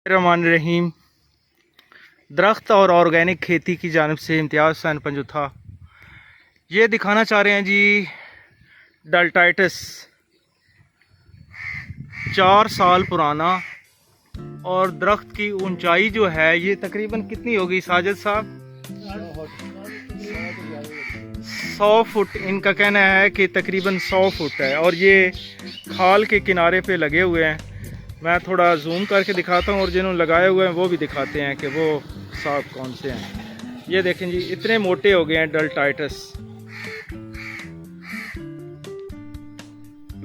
रहमान रहीम। दरख्त और ऑर्गेनिक खेती की जानिब से इम्तियाज़ हुसैन पंजुथा ये दिखाना चाह रहे हैं जी। डेल्टाइटिस 4 साल पुराना और दरख्त की ऊंचाई जो है ये तकरीबन कितनी होगी साजिद साहब? 100 फुट इनका कहना है कि तकरीबन 100 फुट है और ये खाल के किनारे पे लगे हुए हैं। मैं थोड़ा जूम करके दिखाता हूँ और जिन्होंने लगाए हुए हैं वो भी दिखाते हैं कि वो साहब कौन से हैं। ये देखें जी, इतने मोटे हो गए हैं डेल्टाइटिस।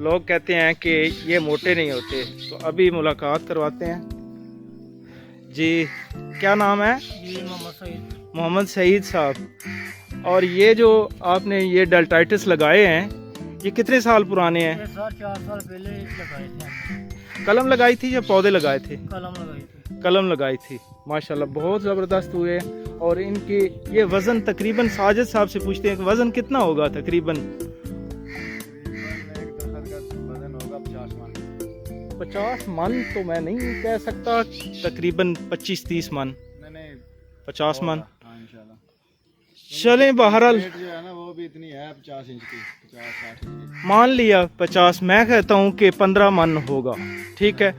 लोग कहते हैं कि ये मोटे नहीं होते, तो अभी मुलाकात करवाते हैं जी। क्या नाम है? मोहम्मद सईद साहब। और ये जो आपने ये डेल्टाइटिस लगाए हैं ये कितने साल पुराने हैं? 4 साल पहले लगाए थे। कलम लगाई थी या पौधे लगाए थे? कलम लगाई थी। कलम लगाई थी। माशाल्लाह बहुत ज़बरदस्त हुए। और इनके ये वज़न तकरीबन साजिद साहब से पूछते हैं कि वज़न कितना होगा तकरीबन? 50 मन तो मैं नहीं कह सकता, तकरीबन 25-30 मन, 50 मन। चलें बहरहाल जो है ना वो भी इतनी है 50 इंच की, 50-60 इंच की। मान लिया 50, मैं कहता हूँ कि 15 मन होगा। ठीक है,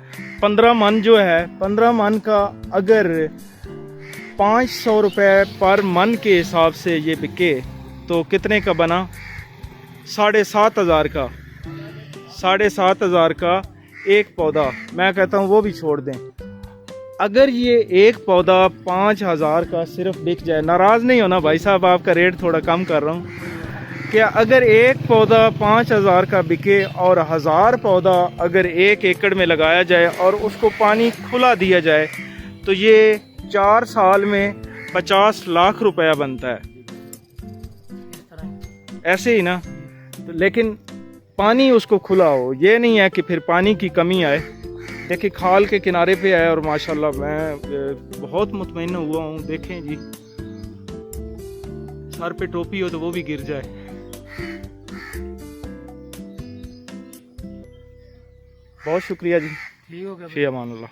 15 मन जो है, 15 मन का अगर 500 रुपये पर मन के हिसाब से ये बिके तो कितने का बना? 7,500 का। 7,500 का एक पौधा। मैं कहता हूँ वो भी छोड़ दें। अगर ये एक पौधा 5,000 का सिर्फ बिक जाए, नाराज़ नहीं होना भाई साहब, आपका रेट थोड़ा कम कर रहा हूँ। क्या अगर एक पौधा 5,000 का बिके और 1000 पौधा अगर 1 एकड़ में लगाया जाए और उसको पानी खुला दिया जाए तो ये 4 साल में 50 लाख रुपया बनता है। ऐसे ही ना? तो लेकिन पानी उसको खुला हो, ये नहीं है कि फिर पानी की कमी आए। देखिए खाल के किनारे पे है और माशाल्लाह मैं बहुत मुतमईन हुआ हूँ। देखें जी, सर पे टोपी हो तो वो भी गिर जाए। बहुत शुक्रिया जी। ठीक हो गया। फी अमान अल्लाह।